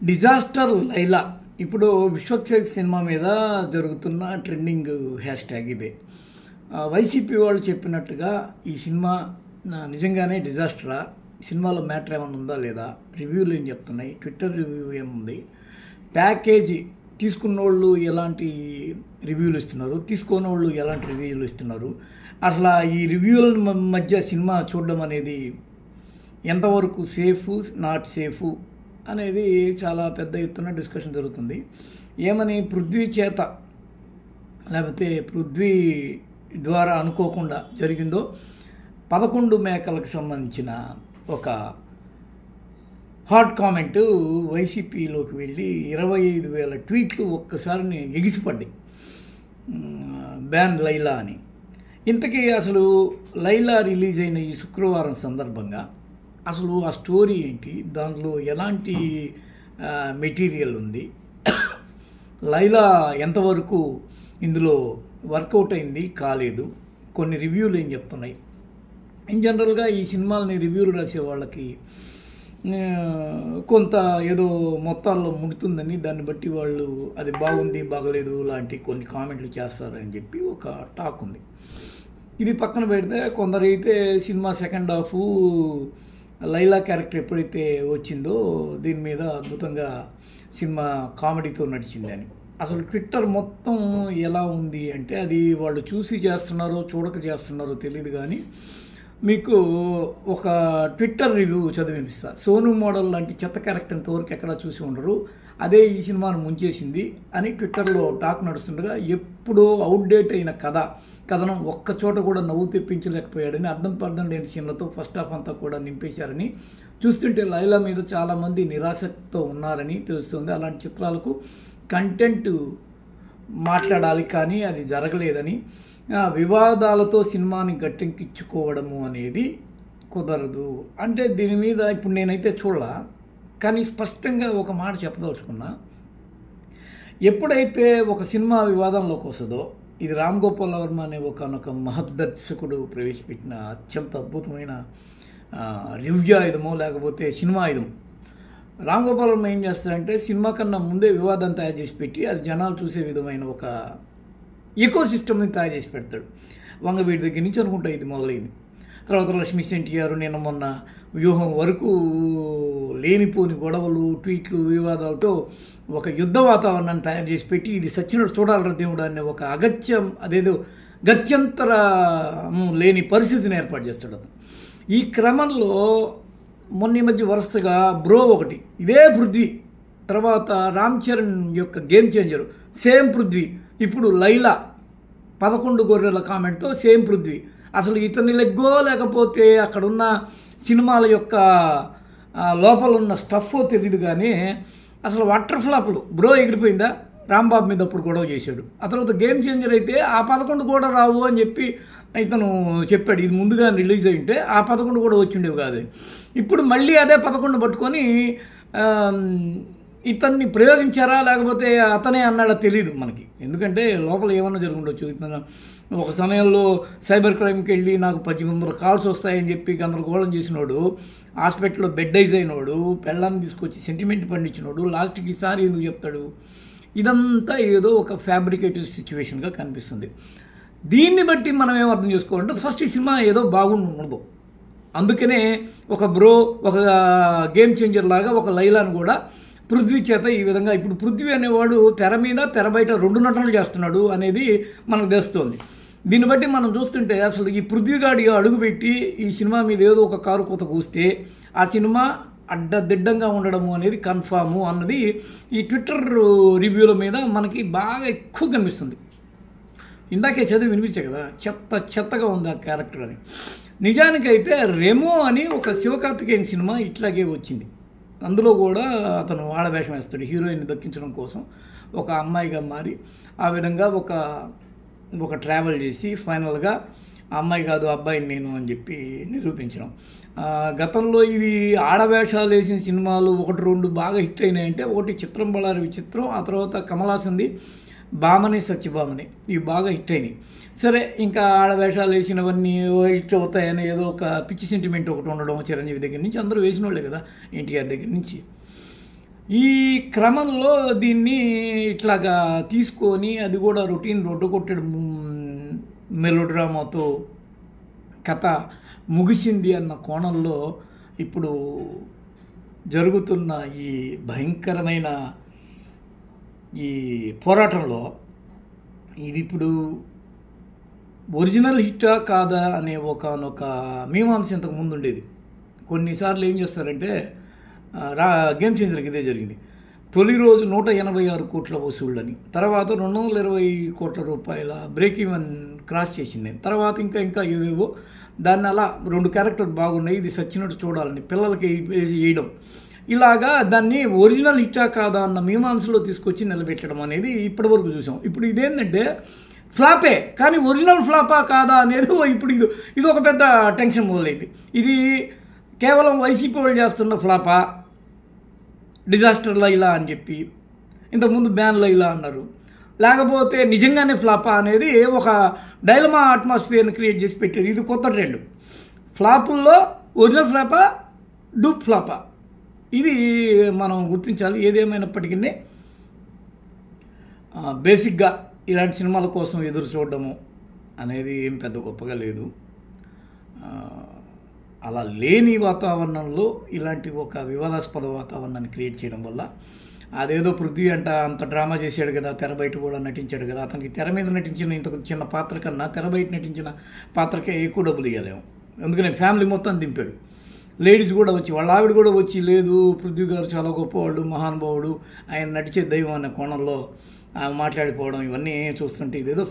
Disaster Laila ఇప్పుడు Vishwaksen cinema మీద జరుగుతున్న ట్రెండింగ్ హ్యాష్ ట్యాగ్ ఇదే. వైసీపీ వాళ్ళు చెప్పినట్టుగా ఈ సినిమా నిజంగానే డిజాస్టరా, సినిమాలో మ్యాటర్ ఏమైనా ఉందా లేదా, రివ్యూలు ఏం చెప్తున్నాయి, ట్విట్టర్ రివ్యూ ఏముంది, ప్యాకేజీ తీసుకున్న వాళ్ళు ఎలాంటి రివ్యూలు ఇస్తున్నారు, తీసుకోని వాళ్ళు ఎలాంటి రివ్యూలు ఇస్తున్నారు, అసలు ఈ రివ్యూల మధ్య సినిమా చూడడం అనేది ఎంతవరకు సేఫ్ నాట్ సేఫ్ అనేది చాలా పెద్ద ఎత్తున డిస్కషన్ జరుగుతుంది. ఏమని పృథ్వీ చేత లేకపోతే పృథ్వీ ద్వారా అనుకోకుండా జరిగిందో 11 మేకలకు సంబంధించిన ఒక హాట్ కామెంటు వైసీపీలోకి వెళ్ళి 25,000 ట్వీట్లు ఒక్కసారిని ఎగిసిపడ్డాయి, బ్యాన్ లైలా అని. ఇంతకీ అసలు లైలా రిలీజ్ అయిన ఈ శుక్రవారం సందర్భంగా అసలు ఆ స్టోరీ ఏంటి, దాంట్లో ఎలాంటి మెటీరియల్ ఉంది, లైలా ఎంతవరకు ఇందులో వర్కౌట్ అయింది కాలేదు, కొన్ని రివ్యూలు ఏం చెప్తున్నాయి. ఇన్ జనరల్గా ఈ సినిమాలని రివ్యూలు రాసే వాళ్ళకి కొంత ఏదో మొత్తాల్లో ముడుతుందని, దాన్ని బట్టి వాళ్ళు అది బాగుంది బాగలేదు లాంటి కొన్ని కామెంట్లు చేస్తారని చెప్పి ఒక టాక్ ఉంది. ఇది పక్కన పెడితే కొందరైతే cinema second half Laila character ఎప్పుడైతే వచ్చిందో దీని మీద అద్భుతంగా సినిమా కామెడీతో నడిచిందని. అసలు ట్విట్టర్ మొత్తం ఎలా ఉంది అంటే అది వాళ్ళు చూసి చేస్తున్నారో చూడక చేస్తున్నారో తెలియదు, కానీ మీకు ఒక ట్విట్టర్ రివ్యూ చదివినిపిస్తా. సోను మోడల్ లాంటి చెత్త క్యారెక్టర్ ఇంతవరకు ఎక్కడా చూసి ఉండరు, అదే ఈ సినిమాను ముంచేసింది అని ట్విట్టర్లో టాక్ నడుస్తుండగా, ఎప్పుడో అవుట్డేట్ అయిన కథనం ఒక్క చోట కూడా నవ్వు తెప్పించలేకపోయాడని, అర్థం పర్థం లేని సీన్లతో ఫస్ట్ హాఫ్ అంతా కూడా నింపేశారని, చూస్తుంటే లైలా మీద చాలామంది నిరాశతో ఉన్నారని తెలుస్తుంది. అలాంటి చిత్రాలకు కంటెంట్ మాట్లాడాలి కానీ అది జరగలేదని, వివాదాలతో సినిమాని గట్టెక్కించుకోవడము అనేది కుదరదు అంటే దీని మీద ఇప్పుడు నేనైతే చూడాల, కానీ స్పష్టంగా ఒక మాట చెప్పదలుచుకున్నా. ఎప్పుడైతే ఒక సినిమా వివాదంలోకి వస్తుందో, ఇది రామ్ గోపాల్ వర్మ అనే ఒక మహద్దర్శకుడు ప్రవేశపెట్టిన అత్యంత అద్భుతమైన రివ్యాయుధమో లేకపోతే సినిమా ఆయుధం. రామ్ గోపాల్ వర్మ ఏం చేస్తారంటే సినిమా కన్నా ముందే వివాదం తయారు చేసి పెట్టి అది జనాలు చూసే విధమైన ఒక ఈకో సిస్టమ్ని తయారు చేసి పెడతాడు. వంగవీడి దగ్గర నుంచి అనుకుంటా ఇది మొదలైంది. తర్వాత లక్ష్మీ ఎన్టీఆర్ నిన్న మొన్న వ్యూహం వరకు లేనిపోని గొడవలు, ట్వీట్లు, వివాదాలతో ఒక యుద్ధ వాతావరణాన్ని తయారు చేసి పెట్టి ఇది సచ్చినట్టు చూడాలరా దేవుడు అనే ఒక అదేదో గత్యంతరం లేని పరిస్థితిని ఏర్పాటు చేస్తాడు అతను. ఈ క్రమంలో మొన్న ఈ మధ్య వరుసగా బ్రో ఒకటి, ఇదే పృథ్వీ, తర్వాత రామ్ చరణ్ యొక్క గేమ్ చేంజర్ సేమ్ పృథ్వీ, ఇప్పుడు లైలా 11 గొర్రెల కామెంట్తో సేమ్ పృథ్వీ. అసలు ఇతని లెగ్గో లేకపోతే అక్కడున్న సినిమాల యొక్క లోపల ఉన్న స్టఫో తెలియదు, కానీ అసలు వాటర్ ఫ్లాప్లు బ్రో ఎగిరిపోయిందా, రాంబాబు మీద అప్పుడు గొడవ చేశాడు. ఆ తర్వాత గేమ్ చేంజర్ అయితే ఆ 11 కూడా రావు అని చెప్పి ఇతను చెప్పాడు. ఇది ముందుగా రిలీజ్ అయింటే ఆ 11 కూడా వచ్చిండేవి కాదు. ఇప్పుడు మళ్ళీ అదే 11 పట్టుకొని ఇతన్ని ప్రయోగించారా లేకపోతే అతనే అన్నాడా తెలియదు మనకి, ఎందుకంటే లోపల ఏమన్నా జరుగుండొచ్చు. ఇతను ఒక సమయంలో సైబర్ క్రైమ్కి వెళ్ళి నాకు 1800 కాల్స్ వస్తాయని చెప్పి గందరగోళం చేసినోడు, హాస్పిటల్లో బెడ్డైజ్ అయినోడు, పెళ్ళాన్ని తీసుకొచ్చి సెంటిమెంట్ పండించినోడు, లాస్ట్కి ఈసారి ఎందుకు చెప్తాడు. ఇదంతా ఏదో ఒక ఫ్యాబ్రికేటివ్ సిచ్యువేషన్గా కనిపిస్తుంది. దీన్ని బట్టి మనం ఏం అర్థం చేసుకోవాలంటే ఫస్ట్ ఈ సినిమా ఏదో బాగుండదు, అందుకనే ఒక బ్రో, ఒక గేమ్ చేంజర్ లాగా ఒక లైలాను కూడా పృథ్వీ చేత ఈ విధంగా, ఇప్పుడు పృథ్వీ అనేవాడు తెర మీద తెర బయట 2 నటనలు చేస్తున్నాడు అనేది మనకు తెలుస్తోంది. దీన్ని బట్టి మనం చూస్తుంటే అసలు ఈ పృథ్వీగాడి అడుగుపెట్టి ఈ సినిమా మీద ఏదో ఒక కారు కూత కూస్తే ఆ సినిమా అడ్డదిడ్డంగా ఉండడము అనేది కన్ఫాము అన్నది ఈ ట్విట్టర్ రివ్యూల మీద మనకి బాగా ఎక్కువ కనిపిస్తుంది. ఇందాకే చదివి వినిపించే కదా, చెత్తగా ఉంది ఆ క్యారెక్టర్ అని. నిజానికైతే రెమో అని ఒక శివకార్తికేయన్ సినిమా ఇట్లాగే వచ్చింది. అందులో కూడా అతను ఆడవేషం వేస్తాడు, హీరోయిన్ని దక్కించడం కోసం ఒక అమ్మాయిగా మారి ఆ విధంగా ఒక ట్రావెల్ చేసి ఫైనల్గా ఆ అమ్మాయి కాదు అబ్బాయిని నేను అని చెప్పి నిరూపించడం. గతంలో ఇవి ఆడవేషాలు వేసిన సినిమాలు 1-2 బాగా హిట్ అయినాయంటే, ఒకటి చిత్రం బళారి విచిత్రం, ఆ తర్వాత కమలాసంది భామని సత్యభామని, ఇవి బాగా హిట్ అయినాయి. సరే, ఇంకా ఆడవేషాలు వేసినవన్నీ హిట్ అవుతాయని ఏదో ఒక పిచ్చి సెంటిమెంట్ ఒకటి ఉండడం చిరంజీవి దగ్గర నుంచి, అందరూ వేసిన వాళ్ళే కదా, ఎన్టీఆర్ దగ్గర నుంచి. ఈ క్రమంలో దీన్ని ఇట్లాగా తీసుకొని అది కూడా రొటీన్ రొడ్డు కొట్టడు మెలోడ్రామాతో కథ ముగిసింది అన్న కోణంలో ఇప్పుడు జరుగుతున్న ఈ భయంకరమైన ఈ పోరాటంలో ఇది ఇప్పుడు ఒరిజినల్ హిట్టా కాదా అనే ఒకనొక మీమాంస ఇంతకు ముందు ఉండేది. కొన్నిసార్లు ఏం చేస్తారంటే గేమ్ చేంజర్కి ఇదే జరిగింది. తొలి రోజు 186 కోట్ల వసూళ్ళని, తర్వాత 220 కోట్ల రూపాయల బ్రేక్ ఈవెన్ క్రాస్ చేసింది. తర్వాత ఇంకా ఏవేవో దాన్ని అలా 2 క్యారెక్టర్ బాగున్నాయి, ఇది సచ్చినట్టు చూడాలని పిల్లలకి వేయడం, ఇలాగా దాన్ని ఒరిజినల్ హిట్టా కాదా అన్న మీమాంసలో తీసుకొచ్చి నిలబెట్టడం అనేది ఇప్పటి వరకు చూసాం. ఇప్పుడు ఇదేంటంటే ఫ్లాపే, కానీ ఒరిజినల్ ఫ్లాపా కాదా అనేది ఇప్పుడు ఇది ఒక పెద్ద టెన్షన్ మొదలైంది. ఇది కేవలం వైసీపీ వాళ్ళు చేస్తున్న ఫ్లాపా, డిజాస్టర్ లైలా అని చెప్పి ఇంతకుముందు బ్యాన్ లైలా అన్నారు, లేకపోతే నిజంగానే ఫ్లాపా అనేది ఒక డైలమా అట్మాస్ఫియర్ని క్రియేట్ చేసి పెట్టారు. ఇది కొత్త ట్రెండ్. ఫ్లాపుల్లో ఒరిజినల్ ఫ్లాపా, డూప్ ఫ్లాపా, ఇది మనం గుర్తించాలి. ఏదేమైనప్పటికీ బేసిక్గా ఇలాంటి సినిమాల కోసం ఎదురు చూడడము అనేది ఏం పెద్ద గొప్పగా లేదు. అలా లేని వాతావరణంలో ఇలాంటి ఒక వివాదాస్పద వాతావరణాన్ని క్రియేట్ చేయడం వల్ల అదేదో పృథ్వీ అంత డ్రామా చేశాడు కదా, తెర బయట కూడా నటించాడు కదా, అతనికి తెర మీద నటించిన ఇంత చిన్న పాత్ర కన్నా తెర బయట నటించిన పాత్రకే ఎక్కువ డబ్బులు ఇవ్వలేము. ఎందుకని ఫ్యామిలీ మొత్తం దింపాడు. లేడీస్ కూడా వచ్చి, వాళ్ళ ఆవిడ కూడా వచ్చి, లేదు పృథ్వీ గారు చాలా గొప్పవాడు, మహానుభావుడు, ఆయన నడిచే దైవం అనే కోణంలో మాట్లాడిపోవడం, ఇవన్నీ చూస్తుంటే ఇదేదో